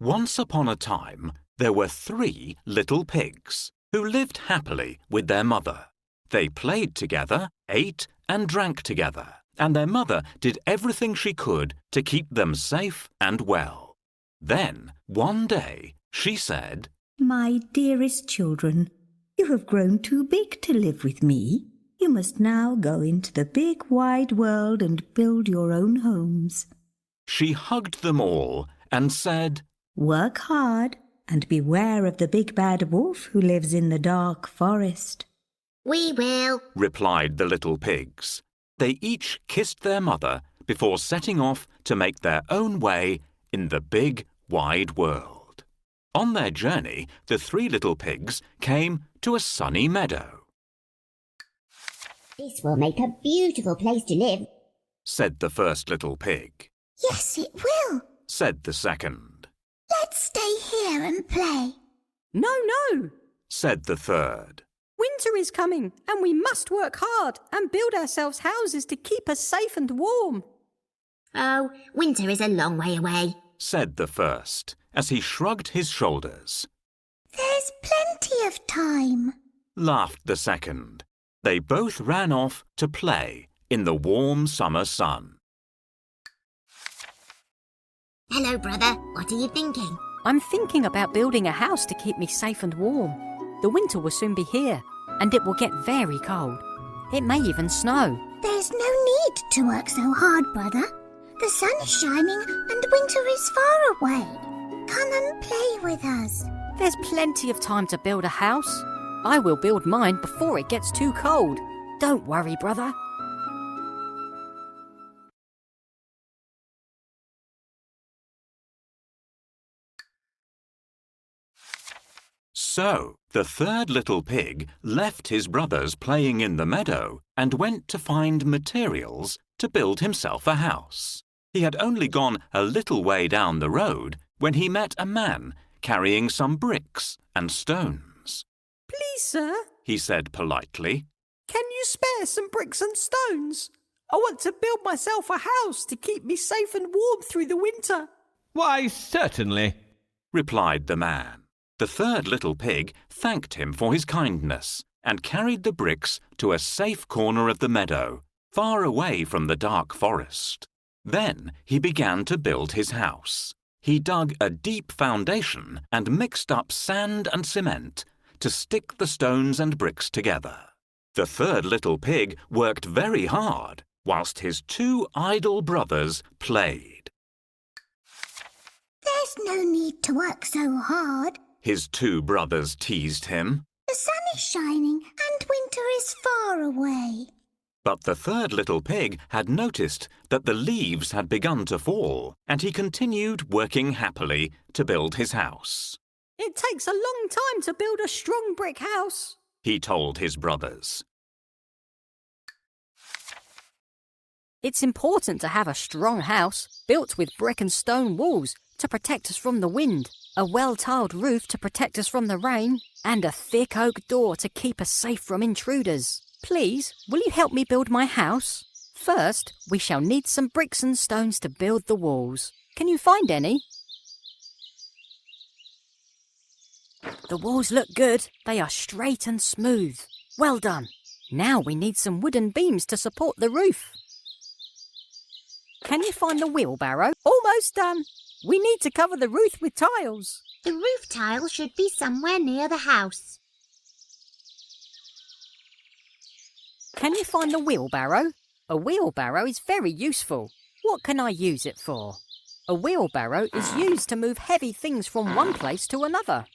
Once upon a time, there were 3 little pigs who lived happily with their mother. They played together, ate and drank together, and their mother did everything she could to keep them safe and well. Then, one day, she said, "My dearest children, you have grown too big to live with me. You must now go into the big wide world and build your own homes." She hugged them all and said, "Work hard and beware of the big bad wolf who lives in the dark forest." "We will," replied the little pigs. They each kissed their mother before setting off to make their own way in the big wide world. On their journey, the 3 little pigs came to a sunny meadow. "This will make a beautiful place to live," said the first little pig. "Yes, it will," said the second. "Let's stay here and play." No, no! said the third. Winter is coming and we must work hard and build ourselves houses to keep us safe and warm. "Oh, winter is a long way away," said the first, as he shrugged his shoulders. "There's plenty of time," Laughed the second. They both ran off to play in the warm summer sun. "Hello, brother. What are you thinking?" I'm thinking about building a house to keep me safe and warm. The winter will soon be here and it will get very cold. It may even snow. "There's no need to work so hard, brother. The sun is shining and winter is far away. Come and play with us." There's plenty of time to build a house. I will build mine before it gets too cold. Don't worry, brother. So, the third little pig left his brothers playing in the meadow and went to find materials to build himself a house. He had only gone a little way down the road when he met a man carrying some bricks and stones. Please, sir, He said politely. can you spare some bricks and stones? I want to build myself a house to keep me safe and warm through the winter. Why, certainly, replied the man. The third little pig thanked him for his kindness and carried the bricks to a safe corner of the meadow, far away from the dark forest. Then he began to build his house. He dug a deep foundation and mixed up sand and cement to stick the stones and bricks together. The third little pig worked very hard, whilst his 2 idle brothers played. "There's no need to work so hard. His 2 brothers teased him. The sun is shining and winter is far away." But the third little pig had noticed that the leaves had begun to fall, and he continued working happily to build his house. It takes a long time to build a strong brick house. He told his brothers. It's important to have a strong house built with brick and stone walls to protect us from the wind, a well-tiled roof to protect us from the rain, and a thick oak door to keep us safe from intruders. Please, will you help me build my house? First, we shall need some bricks and stones to build the walls. Can you find any? The walls look good. They are straight and smooth. Well done. Now we need some wooden beams to support the roof. Can you find the wheelbarrow? Almost done. We need to cover the roof with tiles. The roof tile should be somewhere near the house. Can you find the wheelbarrow? A wheelbarrow is very useful. What can I use it for? A wheelbarrow is used to move heavy things from one place to another.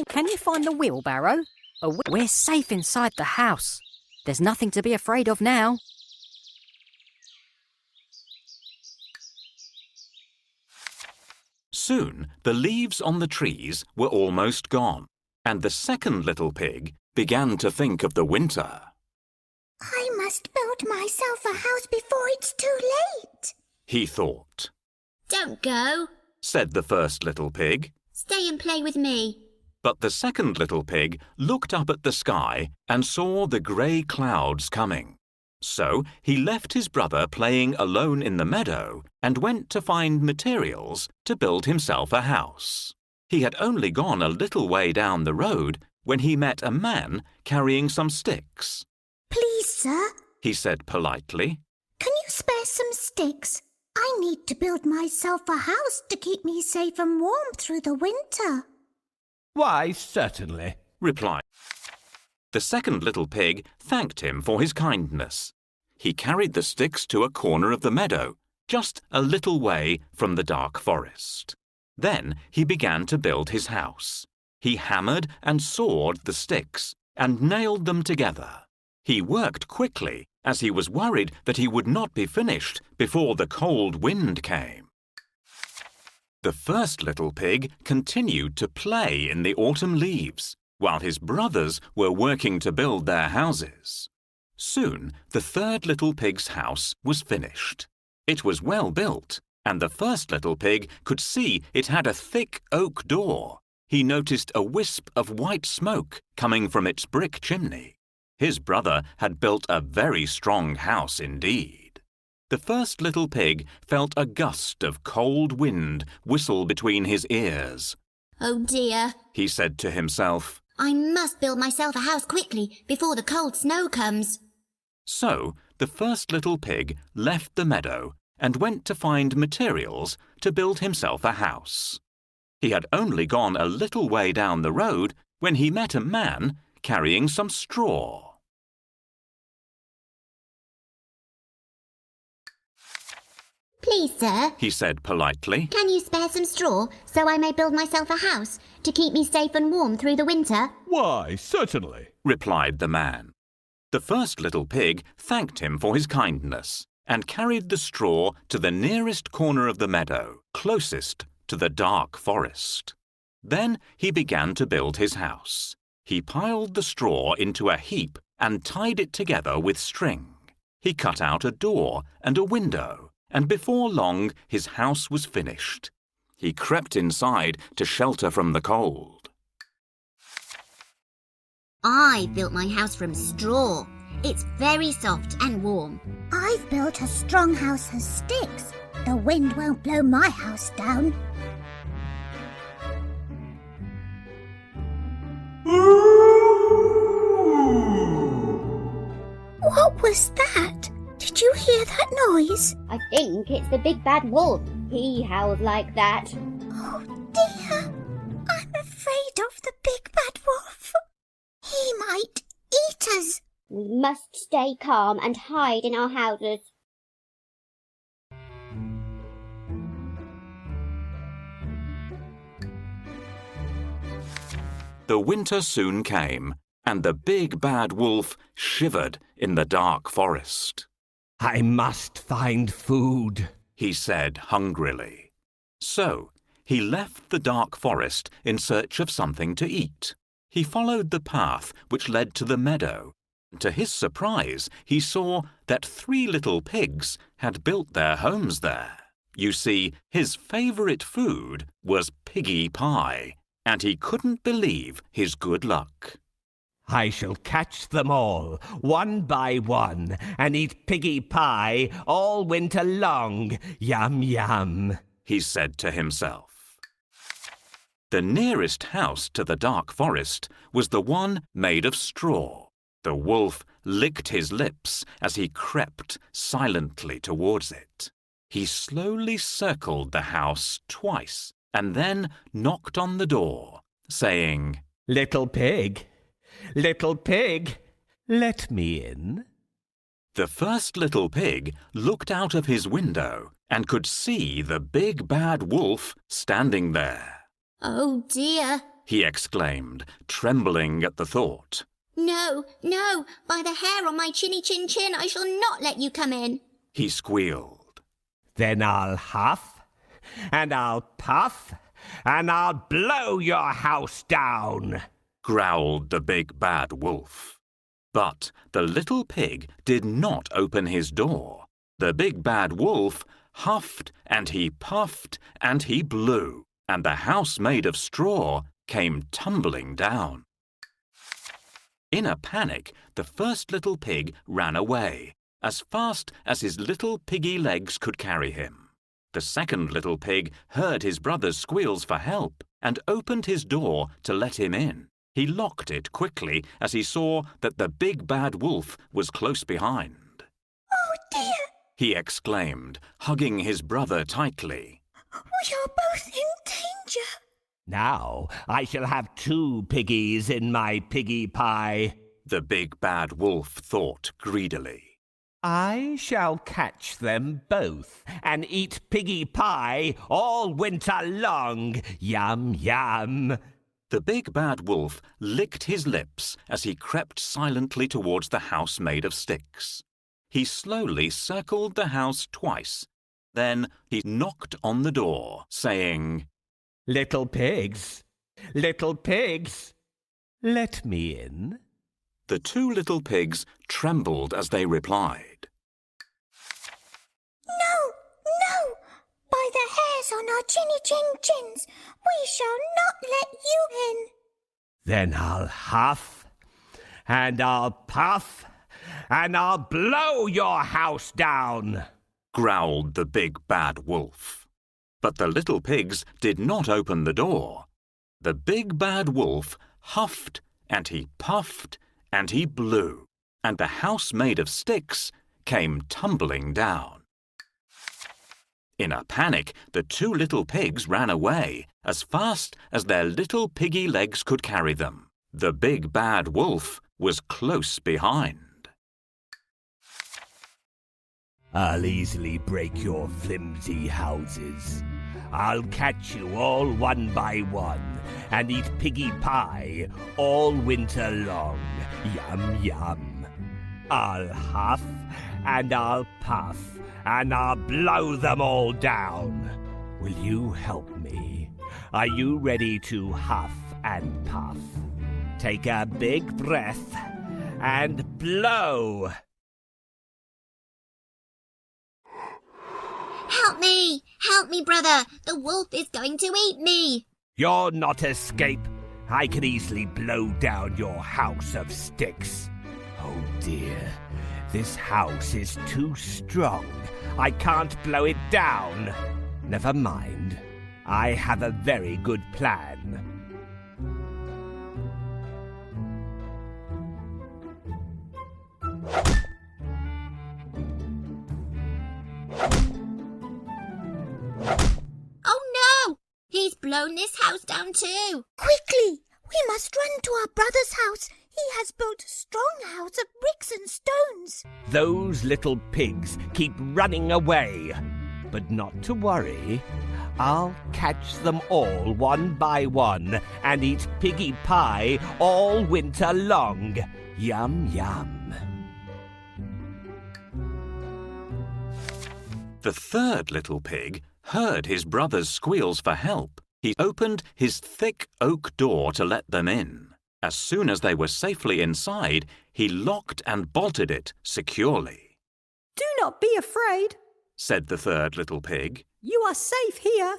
Can you find the wheelbarrow? We're safe inside the house. There's nothing to be afraid of now. Soon the leaves on the trees were almost gone, and the second little pig began to think of the winter. I must build myself a house before it's too late, he thought. Don't go, said the first little pig. Stay and play with me. But the second little pig looked up at the sky and saw the grey clouds coming. So he left his brother playing alone in the meadow and went to find materials to build himself a house. He had only gone a little way down the road when he met a man carrying some sticks. Please, sir, he said politely. can you spare some sticks? I need to build myself a house to keep me safe and warm through the winter. Why, certainly, replied. The second little pig thanked him for his kindness. He carried the sticks to a corner of the meadow, just a little way from the dark forest. Then he began to build his house. He hammered and sawed the sticks and nailed them together. He worked quickly, as he was worried that he would not be finished before the cold wind came. The first little pig continued to play in the autumn leaves, while his brothers were working to build their houses. Soon the third little pig's house was finished. It was well built, and the first little pig could see it had a thick oak door. He noticed a wisp of white smoke coming from its brick chimney. His brother had built a very strong house indeed. The first little pig felt a gust of cold wind whistle between his ears. Oh dear, He said to himself. I must build myself a house quickly before the cold snow comes. So the first little pig left the meadow and went to find materials to build himself a house. He had only gone a little way down the road when he met a man carrying some straw. Please, sir, He said politely. can you spare some straw so I may build myself a house to keep me safe and warm through the winter? why, certainly. Replied the man. The first little pig thanked him for his kindness and carried the straw to the nearest corner of the meadow, closest to the dark forest. Then he began to build his house. He piled the straw into a heap and tied it together with string. He cut out a door and a window, and before long his house was finished. He crept inside to shelter from the cold. I built my house from straw. It's very soft and warm. I've built a strong house of sticks. The wind won't blow my house down. What was that? Did you hear that noise? I think it's the big bad wolf. He howled like that. Oh dear, I'm afraid of the big bad wolf. He might eat us. We must stay calm and hide in our houses. The winter soon came, and the big bad wolf shivered in the dark forest. I must find food. He said hungrily. So he left the dark forest in search of something to eat. He followed the path which led to the meadow. To his surprise, he saw that 3 little pigs had built their homes there. You see, his favourite food was piggy pie, and he couldn't believe his good luck. I shall catch them all, one by one, and eat piggy pie all winter long. Yum, yum, He said to himself. The nearest house to the dark forest was the one made of straw. The wolf licked his lips as he crept silently towards it. He slowly circled the house twice and then knocked on the door, saying, Little pig, let me in. The first little pig looked out of his window and could see the big bad wolf standing there. Oh dear. He exclaimed, trembling at the thought. No, no, by the hair on my chinny chin chin, I shall not let you come in. He squealed. Then I'll huff and I'll puff, and I'll blow your house down, growled the big bad wolf. But the little pig did not open his door. The big bad wolf huffed and he puffed and he blew, and the house made of straw came tumbling down. In a panic, the first little pig ran away, as fast as his little piggy legs could carry him. The second little pig heard his brother's squeals for help and opened his door to let him in. He locked it quickly as he saw that the big bad wolf was close behind. Oh dear, He exclaimed, hugging his brother tightly. we are both in danger. Now I shall have 2 piggies in my piggy pie. The big bad wolf thought greedily. I shall catch them both and eat piggy pie all winter long. Yum, yum. The big bad wolf licked his lips as he crept silently towards the house made of sticks. He slowly circled the house twice. Then he knocked on the door, saying, Little pigs, let me in. The 2 little pigs trembled as they replied. No, no! By the hairs on our chinny-chin-chins, we shall not let you in. Then I'll huff, and I'll puff, and I'll blow your house down, Growled the big bad wolf. But the little pigs did not open the door. The big bad wolf huffed and he puffed and he blew, and the house made of sticks came tumbling down. In a panic, the 2 little pigs ran away as fast as their little piggy legs could carry them. The big bad wolf was close behind. I'll easily break your flimsy houses. I'll catch you all one by one and eat piggy pie all winter long. Yum, yum. I'll huff and I'll puff and I'll blow them all down. Will you help me? Are you ready to huff and puff? Take a big breath and blow. Help me, brother! The wolf is going to eat me! You're not escape. I can easily blow down your house of sticks. Oh dear, this house is too strong. I can't blow it down. Never mind. I have a very good plan. He's blown this house down too. Quickly, we must run to our brother's house. He has built a strong house of bricks and stones. Those little pigs keep running away. But not to worry. I'll catch them all one by one and eat piggy pie all winter long. Yum, yum. The 3rd little pig heard his brother's squeals for help. He opened his thick oak door to let them in. As soon as they were safely inside, he locked and bolted it securely. Do not be afraid. Said the 3rd little pig. You are safe here.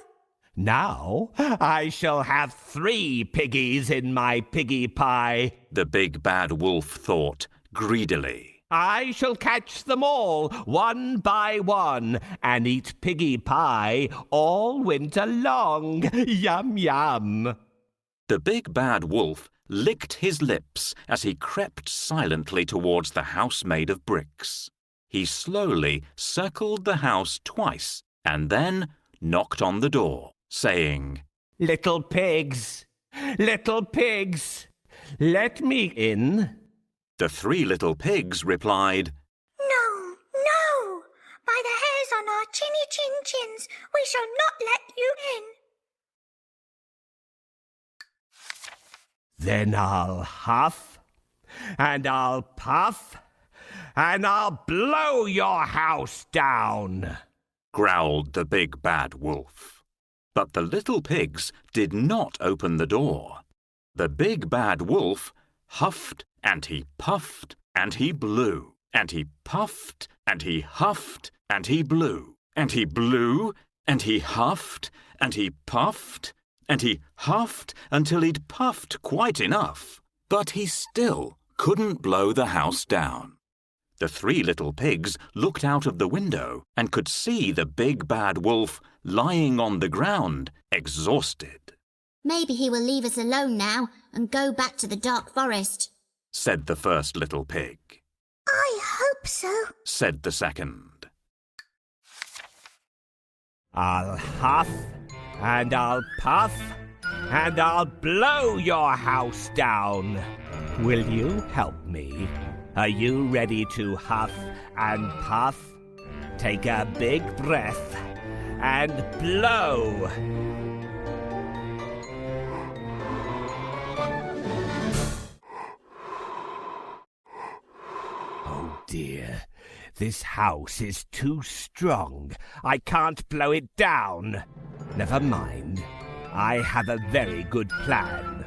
Now I shall have 3 piggies in my piggy pie. The big bad wolf thought greedily. I shall catch them all, one by one, and eat piggy pie all winter long. Yum, yum. The big bad wolf licked his lips as he crept silently towards the house made of bricks. He slowly circled the house twice and then knocked on the door, saying, Little pigs, let me in. The 3 little pigs replied, No, no! By the hairs on our chinny-chin-chins, we shall not let you in. Then I'll huff, and I'll puff, and I'll blow your house down, growled the big bad wolf. But the little pigs did not open the door. The big bad wolf huffed and he puffed and he blew, and he puffed and he huffed and he blew, and he blew and he huffed and he puffed and he huffed until he'd puffed quite enough. But he still couldn't blow the house down. The three little pigs looked out of the window and could see the big bad wolf lying on the ground, exhausted. Maybe he will leave us alone now and go back to the dark forest, said the first little pig. I hope so, said the second. I'll huff and I'll puff and I'll blow your house down. Will you help me? Are you ready to huff and puff? Take a big breath and blow. Oh dear, this house is too strong. I can't blow it down. Never mind, I have a very good plan.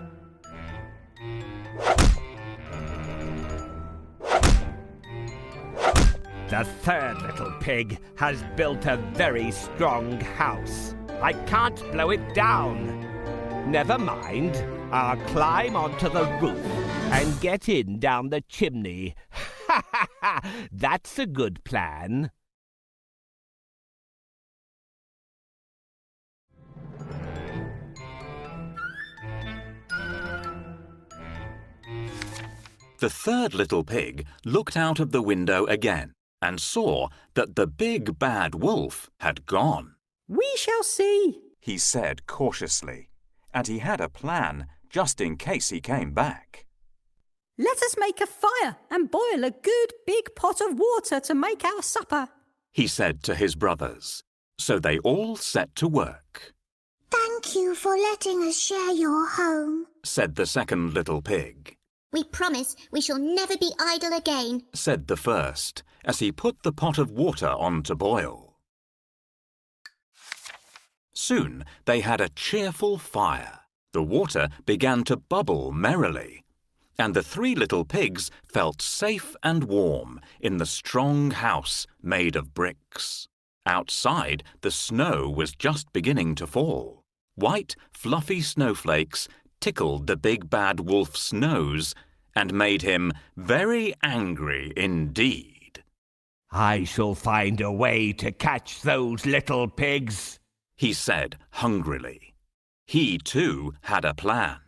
The third little pig has built a very strong house. I can't blow it down. Never mind, I'll climb onto the roof and get in down the chimney. Ha ha ha! That's a good plan. The third little pig looked out of the window again and saw that the big bad wolf had gone. We shall see, he said cautiously, and he had a plan just in case he came back. Let us make a fire and boil a good big pot of water to make our supper, he said to his brothers. So they all set to work. Thank you for letting us share your home, said the second little pig. We promise we shall never be idle again, said the first, as he put the pot of water on to boil. Soon they had a cheerful fire. The water began to bubble merrily, and the three little pigs felt safe and warm in the strong house made of bricks. Outside, the snow was just beginning to fall. White, fluffy snowflakes tickled the big bad wolf's nose and made him very angry indeed. I shall find a way to catch those little pigs, he said hungrily. He too had a plan.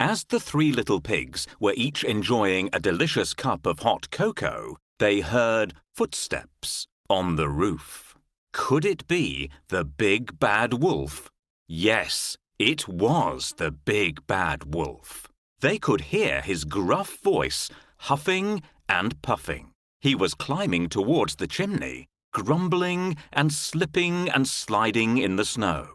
As the three little pigs were each enjoying a delicious cup of hot cocoa, they heard footsteps on the roof. Could it be the big bad wolf? Yes, it was the big bad wolf. They could hear his gruff voice huffing and puffing. He was climbing towards the chimney, grumbling and slipping and sliding in the snow.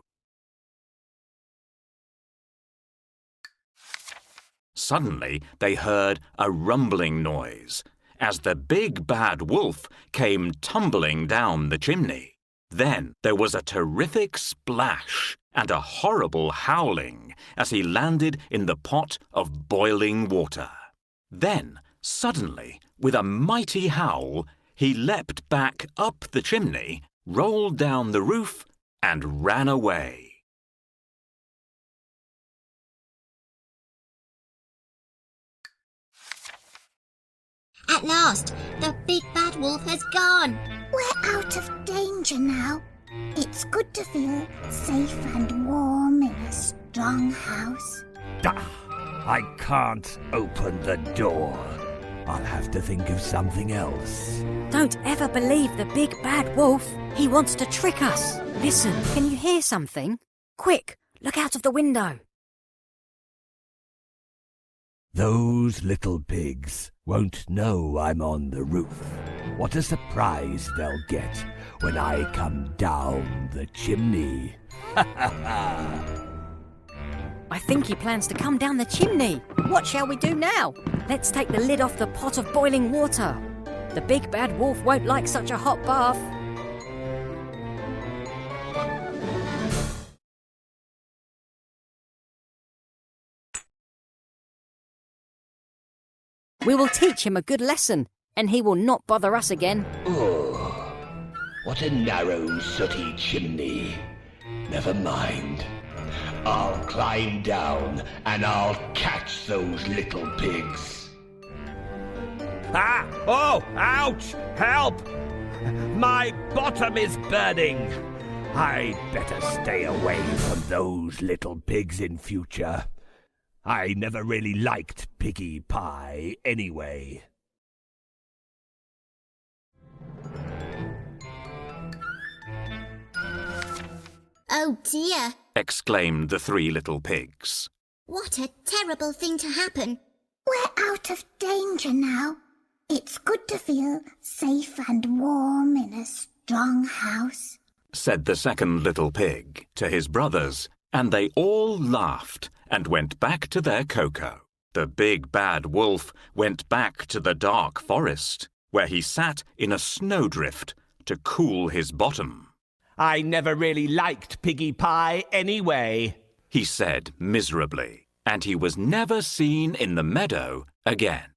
Suddenly they heard a rumbling noise as the big bad wolf came tumbling down the chimney. Then there was a terrific splash and a horrible howling as he landed in the pot of boiling water. Then, suddenly, with a mighty howl, he leapt back up the chimney, rolled down the roof, and ran away. At last, the big bad wolf has gone. We're out of danger now. It's good to feel safe and warm in a strong house. I can't open the door. I'll have to think of something else. Don't ever believe the big bad wolf. He wants to trick us. Listen, can you hear something? Quick, look out of the window. Those little pigs won't know I'm on the roof. What a surprise they'll get when I come down the chimney. I think he plans to come down the chimney. What shall we do now? Let's take the lid off the pot of boiling water. The big bad wolf won't like such a hot bath. We will teach him a good lesson, and he will not bother us again. Oh, what a narrow, sooty chimney. Never mind. I'll climb down and I'll catch those little pigs. Ah! Oh! Ouch! Help! My bottom is burning. I'd better stay away from those little pigs in future. I never really liked Piggy Pie anyway. Oh dear, exclaimed the three little pigs. what a terrible thing to happen. We're out of danger now. It's good to feel safe and warm in a strong house. Said the second little pig to his brothers, and they all laughed and went back to their cocoa. The big bad wolf went back to the dark forest, where he sat in a snowdrift to cool his bottom. I never really liked Piggy Pie anyway, he said miserably, and he was never seen in the meadow again.